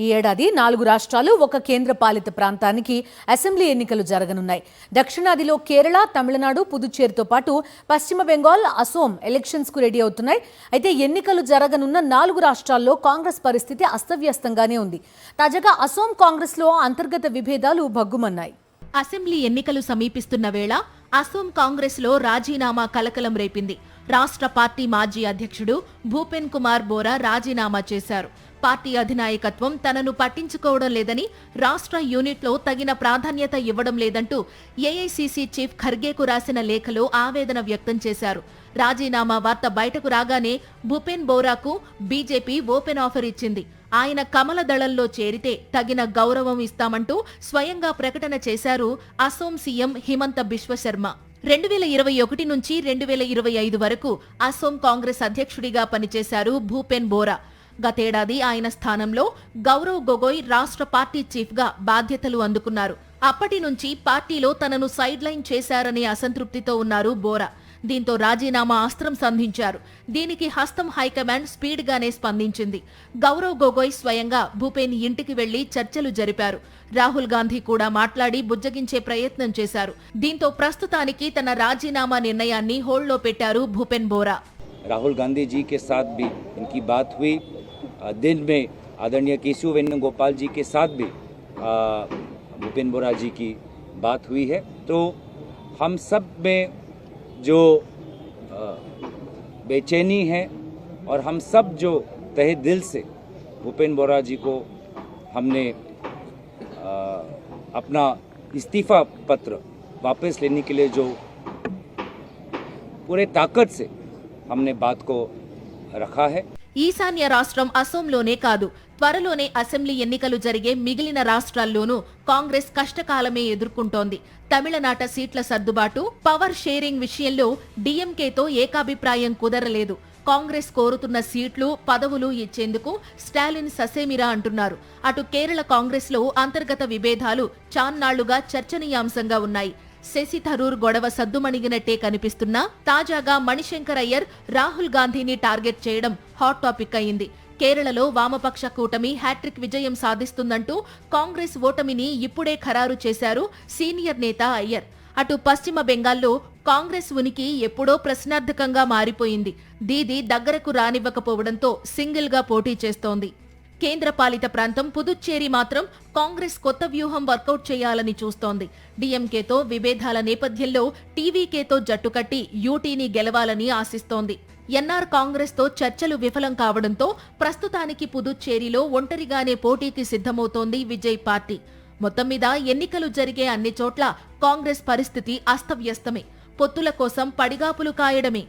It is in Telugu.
ఈ ఏడాది 4 రాష్ట్రాలు ఒక కేంద్రపాలిత ప్రాంతానికి అసెంబ్లీ ఎన్నికలు జరగనున్నాయి. దక్షిణాదిలో కేరళ, తమిళనాడు, పుదుచ్చేరితో పాటు పశ్చిమ బెంగాల్, అసోం ఎలక్షన్స్ కు రెడీ అవుతున్నాయి. అయితే ఎన్నికలు జరగనున్న 4 రాష్ట్రాల్లో కాంగ్రెస్ పరిస్థితి అస్తవ్యస్తంగానే ఉంది. తాజాగా అసోం కాంగ్రెస్ లో అంతర్గత విభేదాలు భగ్గుమన్నాయి. అసెంబ్లీ ఎన్నికలు సమీపిస్తున్న వేళ అసోం కాంగ్రెస్ లో రాజీనామా కలకలం రేపింది. రాష్ట్ర పార్టీ మాజీ అధ్యక్షుడు భూపెన్ కుమార్ బోరా రాజీనామా చేశారు. పార్టీ అధినాయకత్వం తనను పట్టించుకోవడం లేదని, రాష్ట్ర యూనిట్లో తగిన ప్రాధాన్యత ఇవ్వడం లేదంటూ ఏఐసీసీ చీఫ్ ఖర్గేకు రాసిన లేఖలో ఆవేదన వ్యక్తం చేశారు. రాజీనామా వార్త బయటకు రాగానే భూపెన్ బోరాకు బీజేపీ ఓపెన్ ఆఫర్ ఇచ్చింది. ఆయన కమల దళంలో చేరితే తగిన గౌరవం ఇస్తామంటూ స్వయంగా ప్రకటన చేశారు అసోం సీఎం హిమంత బిశ్వ శర్మ. 2021 నుంచి 2025 వరకు అసోం కాంగ్రెస్ అధ్యక్షుడిగా పనిచేశారు భూపెన్ బోరా. గతేడాది ఆయన స్థానంలో గౌరవ్ గొగోయ్ రాష్ట్ర పార్టీ చీఫ్ గా బాధ్యతలు అందుకున్నారు. అప్పటి నుంచి పార్టీలో తనను సైడ్ లైన్ చేశారనే అసంతృప్తితో ఉన్నారు బోరా. దీంతో రాజీనామా అస్త్రం సంధించారు. దీనికి హస్తం హైకమాండ్ స్పీడ్ గానే స్పందించింది. గౌరవ్ గొగోయ్ స్వయంగా భూపెన్ ఇంటికి వెళ్లి చర్చలు జరిపారు. రాహుల్ గాంధీ కూడా మాట్లాడి బుజ్జగించే ప్రయత్నం చేశారు. దీంతో ప్రస్తుతానికి తన రాజీనామా నిర్ణయాన్ని హోల్డ్లో పెట్టారు భూపెన్ బోరా. राहुल गांधी जी के साथ भी इनकी बात हुई. दिन में आदरणीय केशव वेणुगोपाल जी के साथ भी भूपेन बोरा जी की बात हुई है. तो हम सब में जो बेचैनी है और हम सब जो तहे दिल से भूपेन बोरा जी को हमने अपना इस्तीफा पत्र वापस लेने के लिए जो पूरे ताकत से हमने बात को रखा है. ఈశాన్య రాష్ట్రం అసోంలోనే కాదు, త్వరలోనే అసెంబ్లీ ఎన్నికలు జరిగే మిగిలిన రాష్ట్రాల్లోనూ కాంగ్రెస్ కష్టకాలమే ఎదుర్కొంటోంది. తమిళనాట సీట్ల సర్దుబాటు, పవర్ షేరింగ్ విషయంలో డీఎంకేతో ఏకాభిప్రాయం కుదరలేదు. కాంగ్రెస్ కోరుతున్న సీట్లు, పదవులు ఇచ్చేందుకు స్టాలిన్ ససేమిరా అంటున్నారు. అటు కేరళ కాంగ్రెస్ లో అంతర్గత విభేదాలు చాన్నాళ్లుగా చర్చనీయాంశంగా ఉన్నాయి. శశి థరూర్ గొడవ సద్దుమణిగినట్టే కనిపిస్తున్నా తాజాగా మణిశంకర్ అయ్యర్ రాహుల్ గాంధీని టార్గెట్ చేయడం హాట్ టాపిక్ అయింది. కేరళలో వామపక్ష కూటమి హ్యాట్రిక్ విజయం సాధిస్తుందంటూ కాంగ్రెస్ ఓటమిని ఇప్పుడే ఖరారు చేశారు సీనియర్ నేత అయ్యర్. అటు పశ్చిమ బెంగాల్లో కాంగ్రెస్ ఉనికి ఎప్పుడో ప్రశ్నార్థకంగా మారిపోయింది. దీది దగ్గరకు రానివ్వకపోవడంతో సింగిల్ గా పోటీ చేస్తోంది. కేంద్రపాలిత ప్రాంతం పుదుచ్చేరి మాత్రం కాంగ్రెస్ కొత్త వ్యూహం వర్కౌట్ చేయాలని చూస్తోంది. డీఎంకేతో విభేదాల నేపథ్యంలో టీవీకేతో జట్టుకట్టి యూటీని గెలవాలని ఆశిస్తోంది. ఎన్ఆర్ కాంగ్రెస్ తో చర్చలు విఫలం కావడంతో ప్రస్తుతానికి పుదుచ్చేరిలో ఒంటరిగానే పోటీకి సిద్ధమవుతోంది విజయ్ పార్టీ. మొత్తం మీద ఎన్నికలు జరిగే అన్ని చోట్ల కాంగ్రెస్ పరిస్థితి అస్తవ్యస్తమే. పొత్తుల కోసం పడిగాపులు కాయడమే.